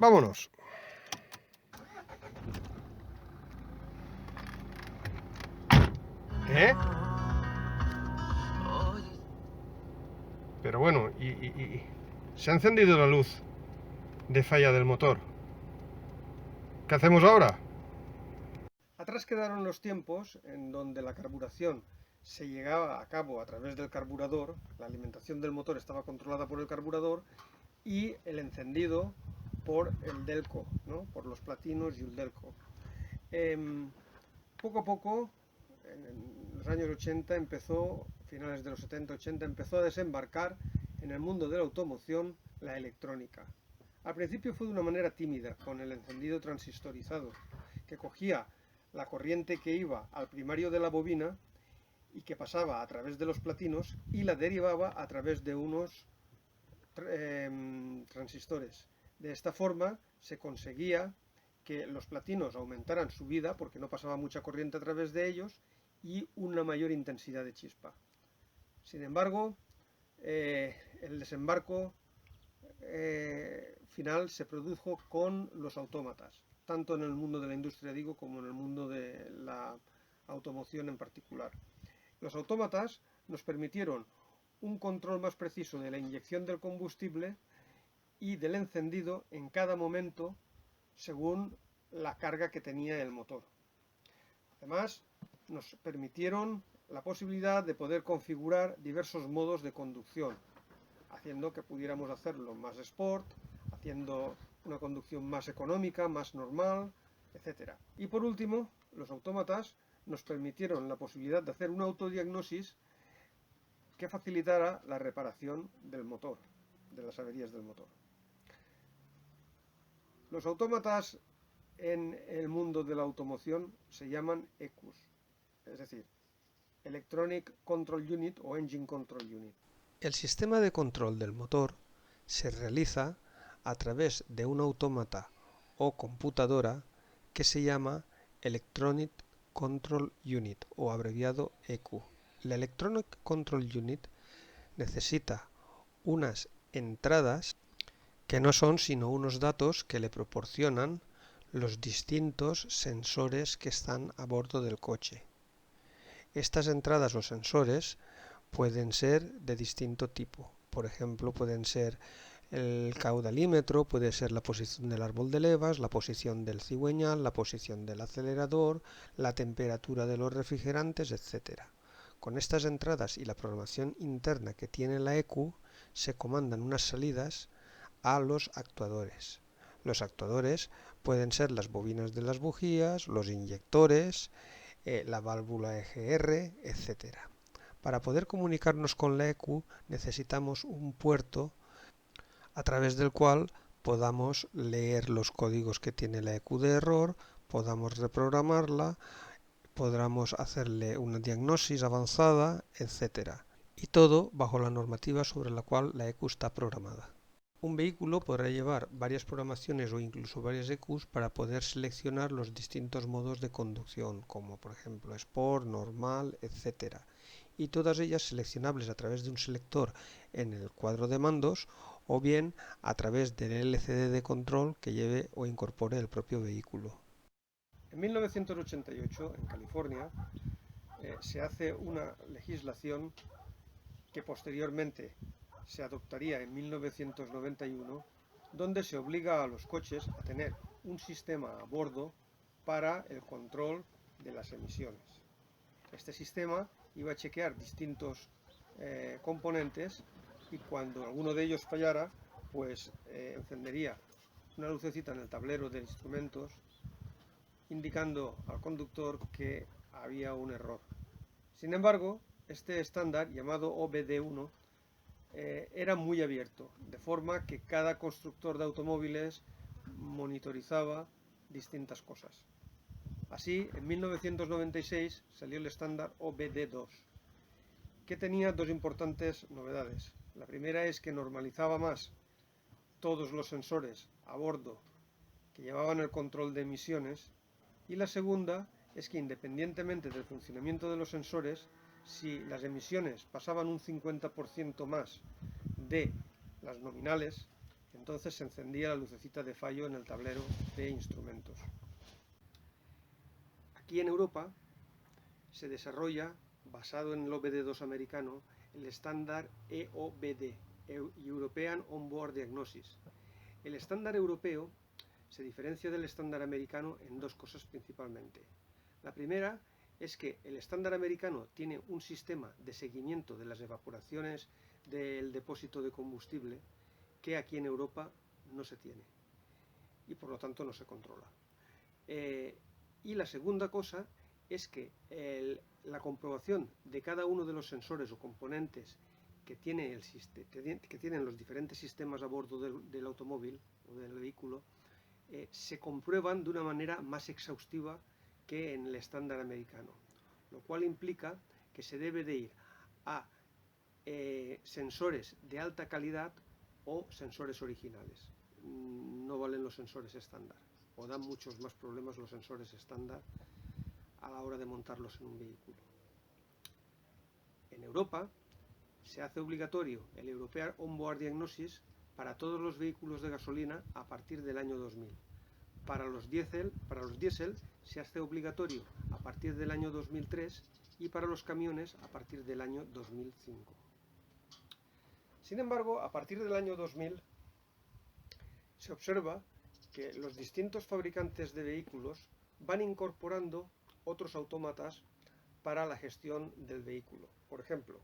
Vámonos. ¿Eh? Pero bueno, se ha encendido la luz de falla del motor. ¿Qué hacemos ahora? Atrás quedaron los tiempos en donde la carburación se llegaba a cabo a través del carburador, la alimentación del motor estaba controlada por el carburador y el encendido por el delco, ¿no? Por los platinos y el delco. Poco a poco, en los años 80 empezó, finales de los 70-80, empezó a desembarcar en el mundo de la automoción la electrónica. Al principio fue de una manera tímida, con el encendido transistorizado, que cogía la corriente que iba al primario de la bobina y que pasaba a través de los platinos y la derivaba a través de unos transistores. De esta forma se conseguía que los platinos aumentaran su vida porque no pasaba mucha corriente a través de ellos y una mayor intensidad de chispa. Sin embargo, el desembarco final se produjo con los autómatas, tanto en el mundo de la industria, digo, como en el mundo de la automoción en particular. Los autómatas nos permitieron un control más preciso de la inyección del combustible y del encendido en cada momento según la carga que tenía el motor. Además, nos permitieron la posibilidad de poder configurar diversos modos de conducción, haciendo que pudiéramos hacerlo más sport, haciendo una conducción más económica, más normal, etc. Y por último, los autómatas nos permitieron la posibilidad de hacer una autodiagnosis que facilitara la reparación del motor, de las averías del motor. Los autómatas en el mundo de la automoción se llaman ECUs, es decir, Electronic Control Unit o Engine Control Unit. El sistema de control del motor se realiza a través de un autómata o computadora que se llama Electronic Control Unit o abreviado ECU. La Electronic Control Unit necesita unas entradas que no son sino unos datos que le proporcionan los distintos sensores que están a bordo del coche. Estas entradas o sensores pueden ser de distinto tipo. Por ejemplo, pueden ser el caudalímetro, puede ser la posición del árbol de levas, la posición del cigüeñal, la posición del acelerador, la temperatura de los refrigerantes, etc. Con estas entradas y la programación interna que tiene la ECU, se comandan unas salidas a los actuadores. Los actuadores pueden ser las bobinas de las bujías, los inyectores, la válvula EGR, etc. Para poder comunicarnos con la ECU necesitamos un puerto a través del cual podamos leer los códigos que tiene la ECU de error, podamos reprogramarla, podamos hacerle una diagnosis avanzada, etc. Y todo bajo la normativa sobre la cual la ECU está programada. Un vehículo podrá llevar varias programaciones o incluso varias ECUs para poder seleccionar los distintos modos de conducción, como por ejemplo Sport, Normal, etc. Y todas ellas seleccionables a través de un selector en el cuadro de mandos o bien a través del LCD de control que lleve o incorpore el propio vehículo. En 1988, en California, se hace una legislación que posteriormente se adoptaría en 1991, donde se obliga a los coches a tener un sistema a bordo para el control de las emisiones. Este sistema iba a chequear distintos componentes y cuando alguno de ellos fallara, pues encendería una lucecita en el tablero de instrumentos indicando al conductor que había un error. Sin embargo, este estándar llamado OBD1 era muy abierto, de forma que cada constructor de automóviles monitorizaba distintas cosas. Así, en 1996 salió el estándar OBD2, que tenía dos importantes novedades. La primera es que normalizaba más todos los sensores a bordo que llevaban el control de emisiones, y la segunda es que independientemente del funcionamiento de los sensores, si las emisiones pasaban un 50% más de las nominales, Entonces se encendía la lucecita de fallo en el tablero de instrumentos. Aquí en Europa se desarrolla, basado en el OBD2 americano, el estándar EOBD, European On-Board Diagnosis. El estándar europeo se diferencia del estándar americano en dos cosas principalmente. La primera es que el estándar americano tiene un sistema de seguimiento de las evaporaciones del depósito de combustible que aquí en Europa no se tiene y por lo tanto no se controla. Y la segunda cosa es que la comprobación de cada uno de los sensores o componentes que tienen los diferentes sistemas a bordo del automóvil o del vehículo se comprueban de una manera más exhaustiva que en el estándar americano, lo cual implica que se debe de ir a sensores de alta calidad o sensores originales. No valen los sensores estándar, o dan muchos más problemas los sensores estándar a la hora de montarlos en un vehículo. En Europa se hace obligatorio el European On-Board Diagnosis para todos los vehículos de gasolina a partir del año 2000. Para los diésel se hace obligatorio a partir del año 2003 y para los camiones a partir del año 2005. Sin embargo, a partir del año 2000 se observa que los distintos fabricantes de vehículos van incorporando otros autómatas para la gestión del vehículo. Por ejemplo,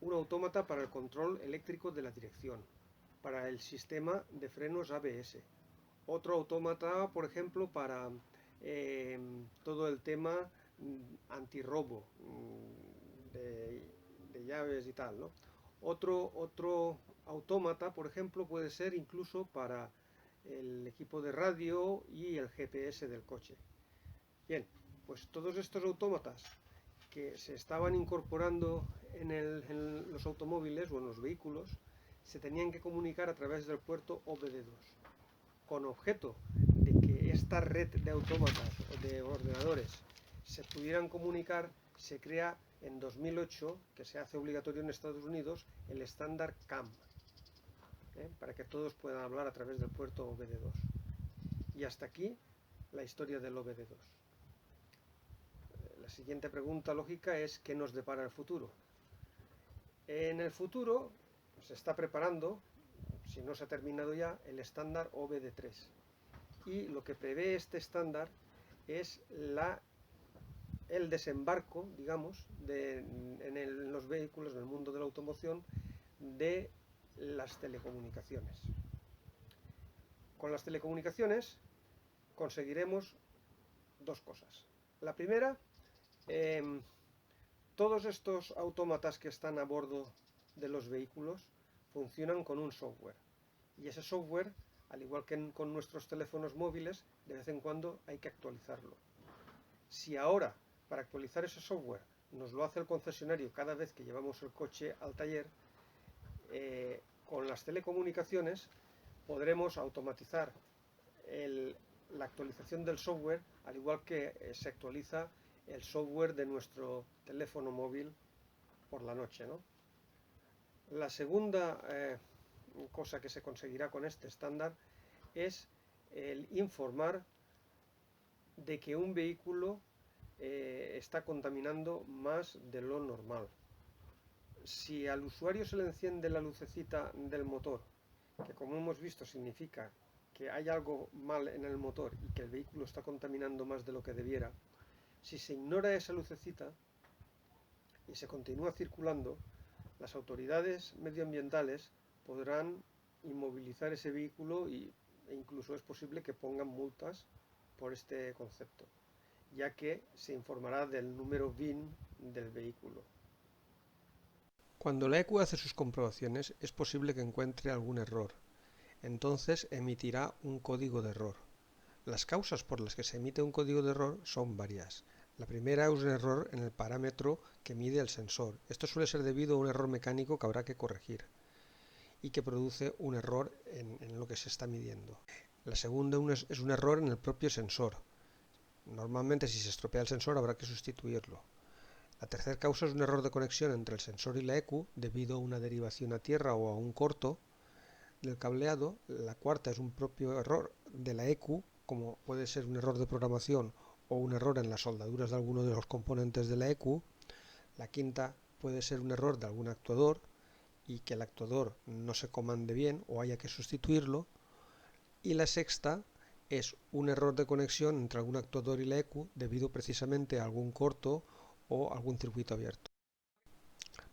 un autómata para el control eléctrico de la dirección, para el sistema de frenos ABS, otro autómata, por ejemplo, para todo el tema antirrobo de llaves y tal, ¿no? Otro autómata, por ejemplo, puede ser incluso para el equipo de radio y el GPS del coche. Bien, pues todos estos autómatas que se estaban incorporando en los automóviles o en los vehículos se tenían que comunicar a través del puerto OBD2. Con objeto de que esta red de autómatas o de ordenadores se pudieran comunicar, se crea en 2008, que se hace obligatorio en Estados Unidos, el estándar CAM, para que todos puedan hablar a través del puerto OBD2. Y hasta aquí la historia del OBD2. La siguiente pregunta lógica es: ¿qué nos depara el futuro? En el futuro se está preparando, si no se ha terminado ya, el estándar OBD3. Y lo que prevé este estándar es el desembarco, digamos, en los vehículos, en el mundo de la automoción, de las telecomunicaciones. Con las telecomunicaciones conseguiremos dos cosas. La primera, todos estos autómatas que están a bordo de los vehículos funcionan con un software. Y ese software, al igual que con nuestros teléfonos móviles, de vez en cuando hay que actualizarlo. Si ahora, para actualizar ese software, nos lo hace el concesionario cada vez que llevamos el coche al taller, con las telecomunicaciones podremos automatizar la actualización del software, al igual que se actualiza el software de nuestro teléfono móvil por la noche, ¿no? La segunda cosa que se conseguirá con este estándar es el informar de que un vehículo está contaminando más de lo normal. Si al usuario se le enciende la lucecita del motor, que como hemos visto significa que hay algo mal en el motor y que el vehículo está contaminando más de lo que debiera, si se ignora esa lucecita y se continúa circulando, las autoridades medioambientales podrán inmovilizar ese vehículo e incluso es posible que pongan multas por este concepto, ya que se informará del número VIN del vehículo. Cuando la ECU hace sus comprobaciones es posible que encuentre algún error. Entonces emitirá un código de error. Las causas por las que se emite un código de error son varias. La primera es un error en el parámetro que mide el sensor. Esto suele ser debido a un error mecánico que habrá que corregir y que produce un error en lo que se está midiendo. La segunda es un error en el propio sensor. Normalmente, si se estropea el sensor, habrá que sustituirlo. La tercera causa es un error de conexión entre el sensor y la ECU debido a una derivación a tierra o a un corto del cableado, la cuarta es un propio error de la ECU, como puede ser un error de programación o un error en las soldaduras de alguno de los componentes de la ECU. La quinta puede ser un error de algún actuador y que el actuador no se comande bien o haya que sustituirlo. Y la sexta es un error de conexión entre algún actuador y la ECU debido precisamente a algún corto o algún circuito abierto.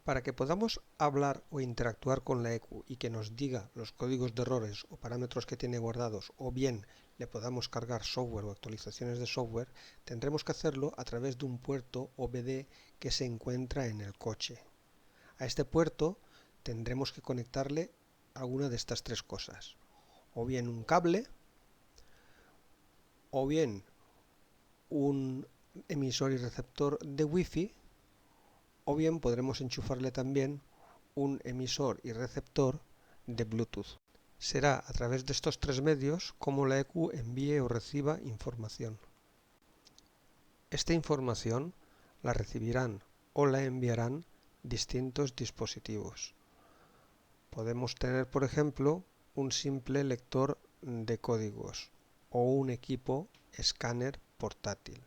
Para que podamos hablar o interactuar con la ECU y que nos diga los códigos de errores o parámetros que tiene guardados, o bien le podamos cargar software o actualizaciones de software, tendremos que hacerlo a través de un puerto OBD que se encuentra en el coche. A este puerto tendremos que conectarle alguna de estas tres cosas, o bien un cable, o bien un emisor y receptor de Wi-Fi, o bien podremos enchufarle también un emisor y receptor de Bluetooth. Será a través de estos tres medios como la ECU envíe o reciba información. Esta información la recibirán o la enviarán distintos dispositivos. Podemos tener, por ejemplo, un simple lector de códigos o un equipo escáner portátil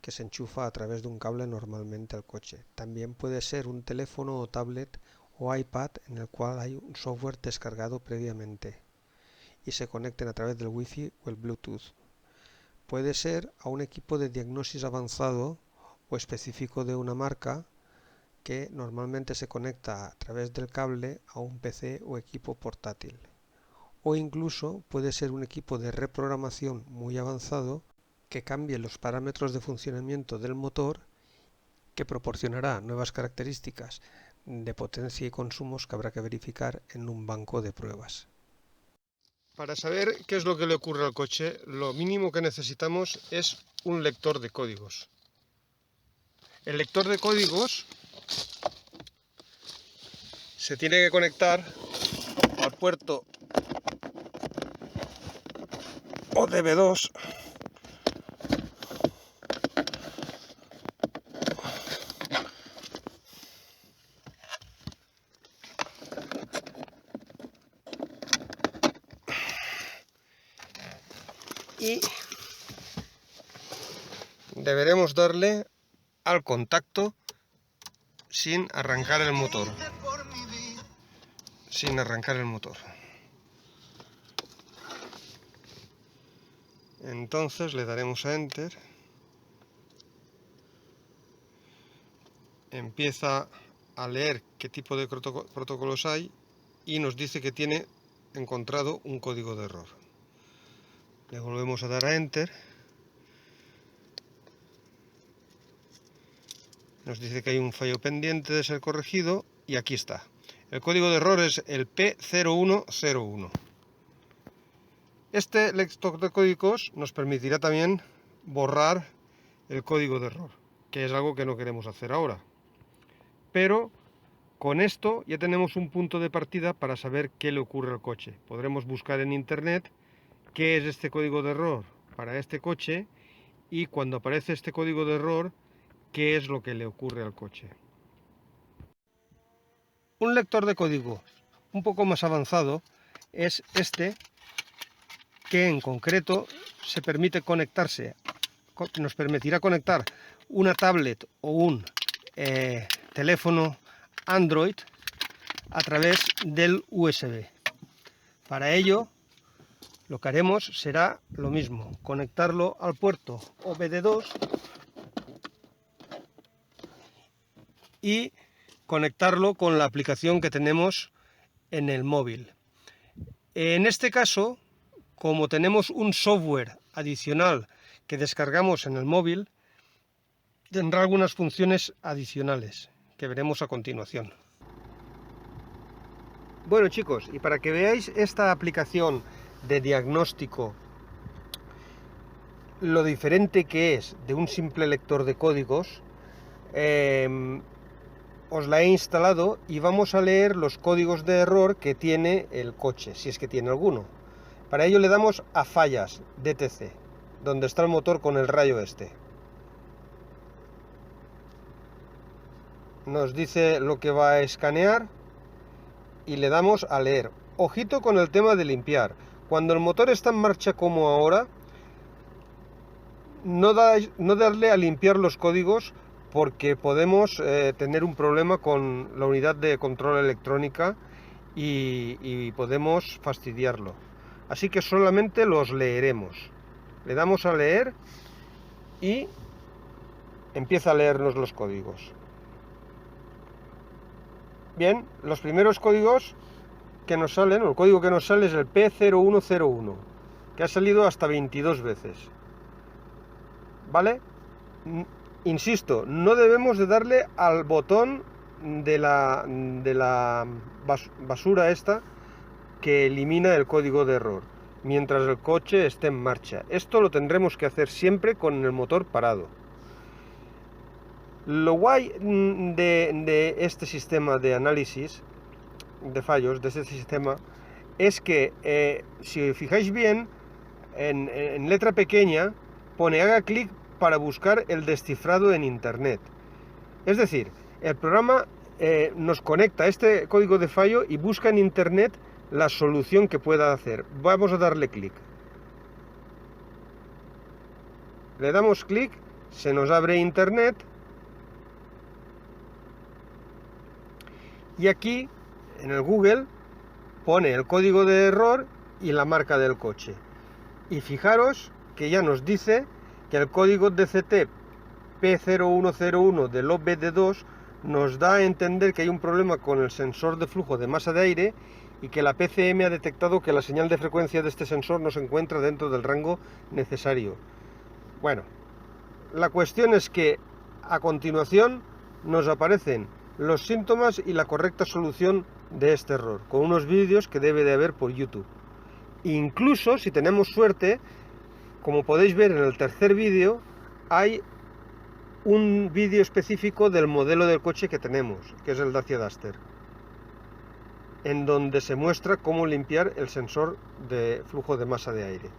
que se enchufa a través de un cable normalmente al coche. También puede ser un teléfono o tablet o iPad en el cual hay un software descargado previamente y se conecten a través del Wi-Fi o el Bluetooth. Puede ser a un equipo de diagnosis avanzado o específico de una marca que normalmente se conecta a través del cable a un PC o equipo portátil. O incluso puede ser un equipo de reprogramación muy avanzado que cambie los parámetros de funcionamiento del motor, que proporcionará nuevas características de potencia y consumos que habrá que verificar en un banco de pruebas. Para saber qué es lo que le ocurre al coche, lo mínimo que necesitamos es un lector de códigos. El lector de códigos se tiene que conectar al puerto ODB2 y deberemos darle al contacto sin arrancar el motor. Entonces le daremos a Enter. Empieza a leer qué tipo de protocolos hay y nos dice que tiene encontrado un código de error. Le volvemos a dar a Enter. Nos dice que hay un fallo pendiente de ser corregido y aquí está. El código de error es el P0101. Este lector de códigos nos permitirá también borrar el código de error, que es algo que no queremos hacer ahora. Pero con esto ya tenemos un punto de partida para saber qué le ocurre al coche. Podremos buscar en internet qué es este código de error para este coche y cuando aparece este código de error, qué es lo que le ocurre al coche. Un lector de código un poco más avanzado es este, que en concreto nos permitirá conectar una tablet o un teléfono Android a través del USB. Para ello, lo que haremos será lo mismo, conectarlo al puerto OBD2 y conectarlo con la aplicación que tenemos en el móvil. En este caso, como tenemos un software adicional que descargamos en el móvil, tendrá algunas funciones adicionales que veremos a continuación. Bueno chicos, y para que veáis esta aplicación de diagnóstico, lo diferente que es de un simple lector de códigos, os la he instalado y vamos a leer los códigos de error que tiene el coche, si es que tiene alguno. Para ello le damos a fallas, DTC, donde está el motor con el rayo este. Nos dice lo que va a escanear y le damos a leer. ojito con el tema de limpiar. Cuando el motor está en marcha como ahora, no darle a limpiar los códigos, porque podemos tener un problema con la unidad de control electrónica y podemos fastidiarlo. Así que solamente los leeremos. Le damos a leer y empieza a leernos los códigos. Bien, los primeros códigos que nos salen, o el código que nos sale es el P0101, que ha salido hasta 22 veces. ¿Vale? Insisto, no debemos de darle al botón de la basura esta que elimina el código de error mientras el coche esté en marcha. Esto lo tendremos que hacer siempre con el motor parado. Lo guay de este sistema de análisis de fallos, de este sistema, es que si fijáis bien, en letra pequeña pone haga clic para buscar el descifrado en internet. Es decir, el programa nos conecta a este código de fallo y busca en internet la solución que pueda hacer. Vamos a darle clic. Le damos clic, se nos abre internet y aquí en el Google pone el código de error y la marca del coche. Y fijaros que ya nos dice que el código DCT P0101 del OBD2 nos da a entender que hay un problema con el sensor de flujo de masa de aire y que la PCM ha detectado que la señal de frecuencia de este sensor no se encuentra dentro del rango necesario. Bueno, la cuestión es que a continuación nos aparecen los síntomas y la correcta solución de este error, con unos vídeos que debe de haber por YouTube. Incluso si tenemos suerte, como podéis ver en el tercer vídeo, hay un vídeo específico del modelo del coche que tenemos, que es el Dacia Duster, en donde se muestra cómo limpiar el sensor de flujo de masa de aire.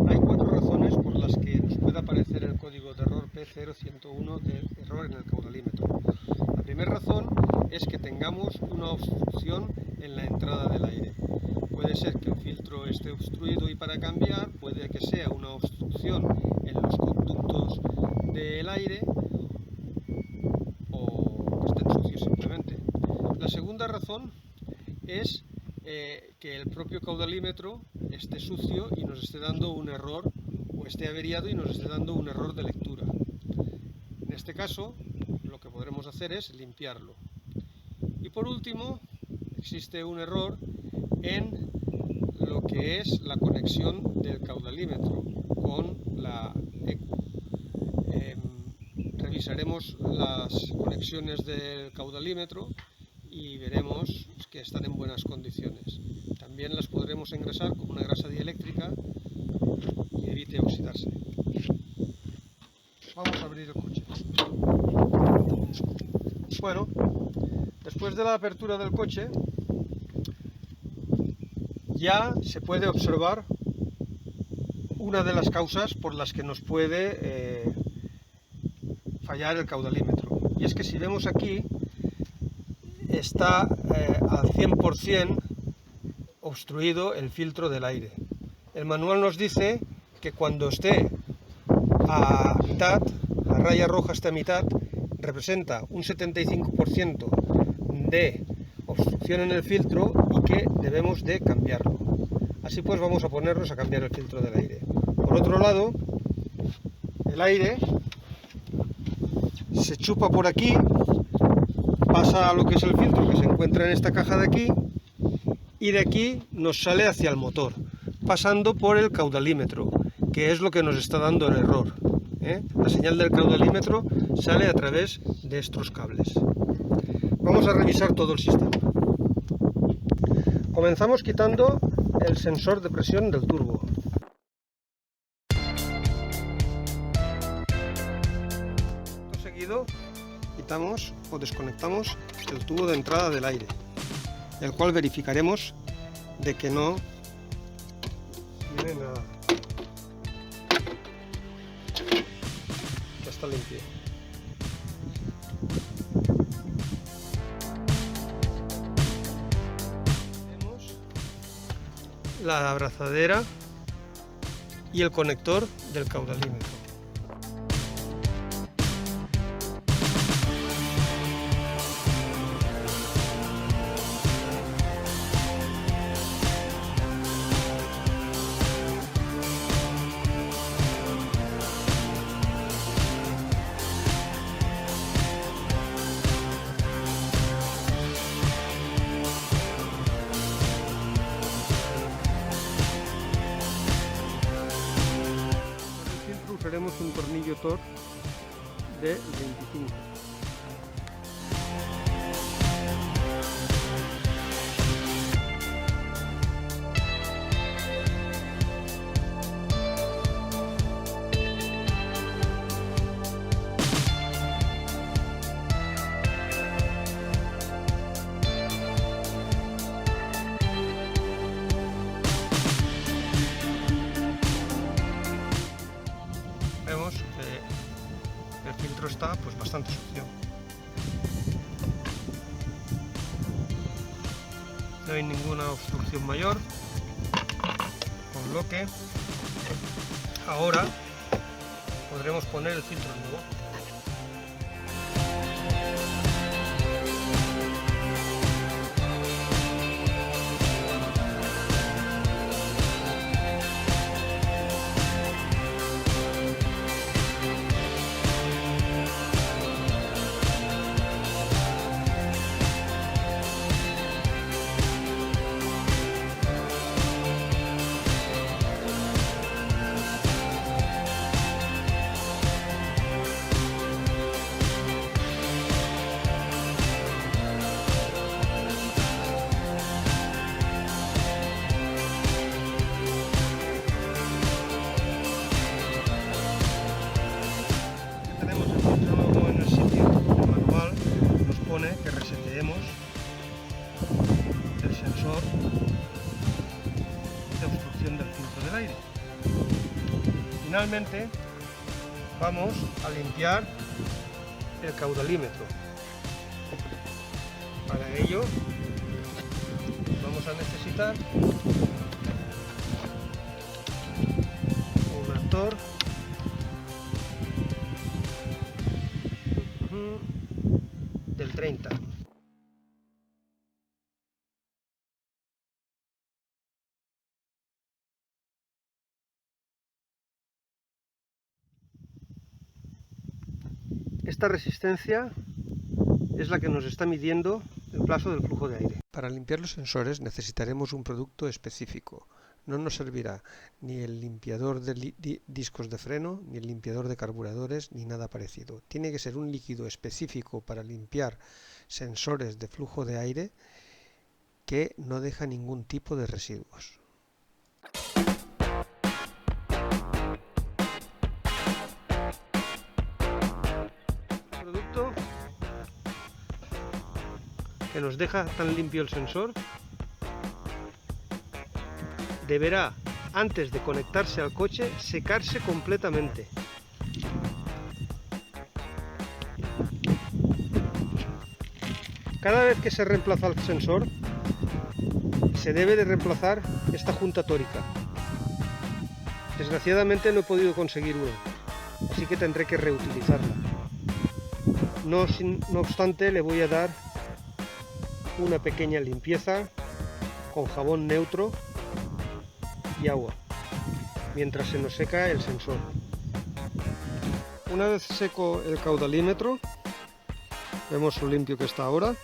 Hay 4 razones por las que nos puede aparecer el código de error P0101 de error en el caudalímetro. La primera razón es que tengamos una obstrucción en la entrada del aire. Puede ser que el filtro esté obstruido y para cambiar puede que sea una obstrucción en los conductos del aire o que estén sucios simplemente. La segunda razón es que el propio caudalímetro esté sucio y nos esté dando un error, o esté averiado y nos esté dando un error de lectura. En este caso, lo que podremos hacer es limpiarlo. Y por último, existe un error en lo que es la conexión del caudalímetro con la ECU. Revisaremos las conexiones del caudalímetro y veremos que están en buenas condiciones. También las podremos engrasar con una grasa dieléctrica y evite oxidarse. Vamos a abrir el coche. Bueno, después de la apertura del coche ya se puede observar una de las causas por las que nos puede fallar el caudalímetro. Y es que si vemos aquí, está al 100% obstruido el filtro del aire. El manual nos dice que cuando esté a mitad, la raya roja esté a mitad, representa un 75% de obstrucción en el filtro y que debemos de cambiarlo. Así pues vamos a ponernos a cambiar el filtro del aire. Por otro lado, el aire se chupa por aquí, pasa a lo que es el filtro que se encuentra en esta caja de aquí y de aquí nos sale hacia el motor, pasando por el caudalímetro, que es lo que nos está dando el error. La señal del caudalímetro sale a través de estos cables. Vamos a revisar todo el sistema. Comenzamos quitando el sensor de presión del turbo. Seguido quitamos o desconectamos el tubo de entrada del aire, el cual verificaremos de que no tiene nada, que está limpio. Tenemos la abrazadera y el conector del caudalímetro. Usaremos un tornillo Torx de 25. Vemos que el filtro está pues bastante sucio. No hay ninguna obstrucción mayor, con lo que ahora podremos poner el filtro nuevo. Tenemos el filtro nuevo en el sitio. El manual nos pone que reseteemos el sensor de obstrucción del filtro del aire. Finalmente vamos a limpiar el caudalímetro. Para ello vamos a necesitar un actor del 30. Esta resistencia es la que nos está midiendo el paso del flujo de aire. Para limpiar los sensores necesitaremos un producto específico. No nos servirá ni el limpiador de discos de freno, ni el limpiador de carburadores, ni nada parecido. Tiene que ser un líquido específico para limpiar sensores de flujo de aire que no deja ningún tipo de residuos. Producto que nos deja tan limpio el sensor deberá, antes de conectarse al coche, secarse completamente. Cada vez que se reemplaza el sensor, se debe de reemplazar esta junta tórica. Desgraciadamente no he podido conseguir una, así que tendré que reutilizarla. No obstante, le voy a dar una pequeña limpieza con jabón neutro y agua, mientras se nos seca el sensor. Una vez seco el caudalímetro, vemos lo limpio que está ahora.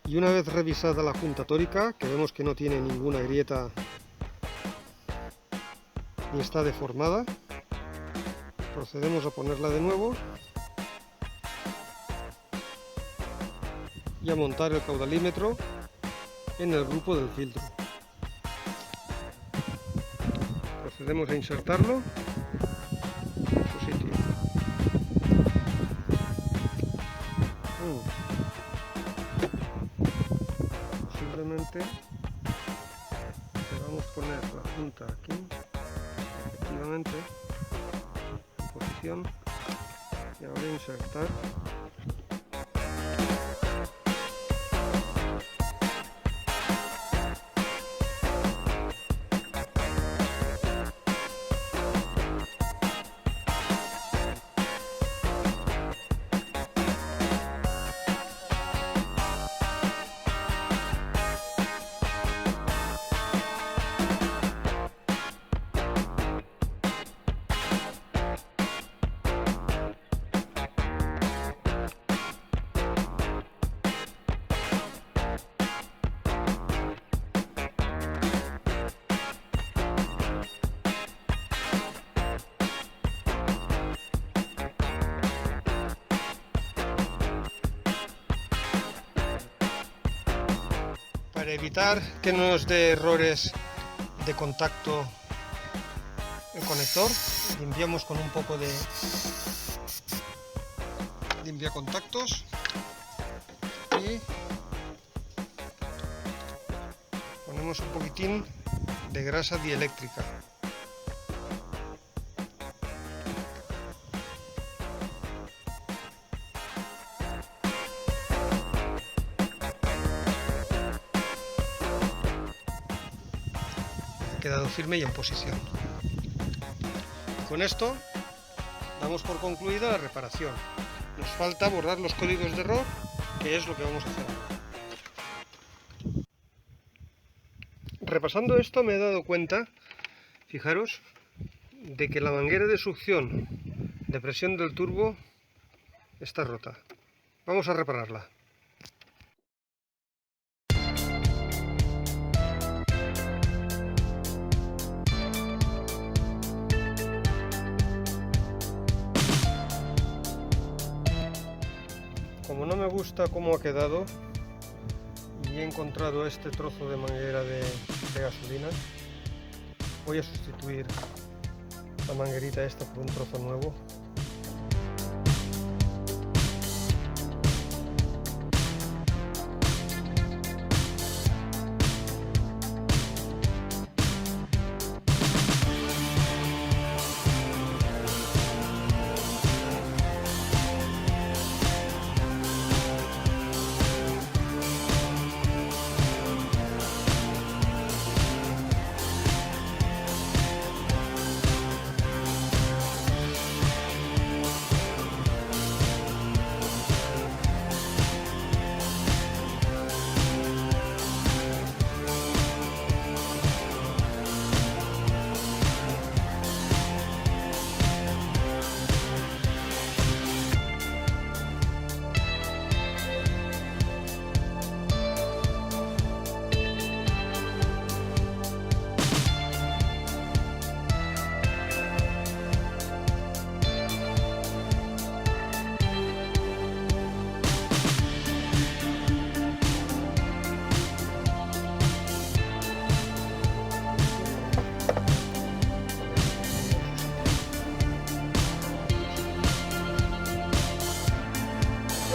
Y una vez revisada la junta tórica, que vemos que no tiene ninguna grieta ni está deformada, procedemos a ponerla de nuevo y a montar el caudalímetro en el grupo del filtro. Procedemos a insertarlo en su sitio. Simplemente le vamos a poner la punta aquí, efectivamente, en posición, y ahora insertar. Para evitar que nos dé errores de contacto el conector, limpiamos con un poco de limpiacontactos y ponemos un poquitín de grasa dieléctrica. Ha quedado firme y en posición. Con esto damos por concluida la reparación. Nos falta borrar los códigos de error, que es lo que vamos a hacer ahora. Repasando esto me he dado cuenta, fijaros, de que la manguera de succión de presión del turbo está rota. Vamos a repararla. Como no me gusta cómo ha quedado y he encontrado este trozo de manguera de gasolina, voy a sustituir la manguerita esta por un trozo nuevo.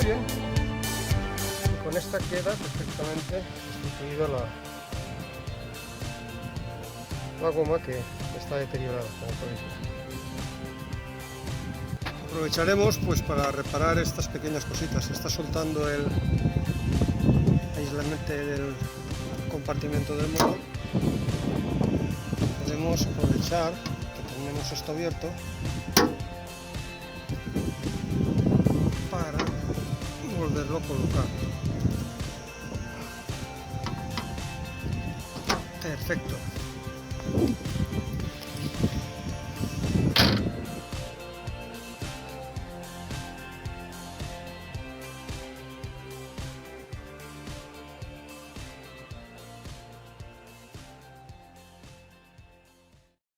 Bien, y con esta queda perfectamente sustituida la goma que está deteriorada, como podéis ver. Aprovecharemos pues para reparar estas pequeñas cositas. Se está soltando el aislante del compartimento del motor. Podemos aprovechar que tenemos esto abierto para volverlo a colocar. Perfecto.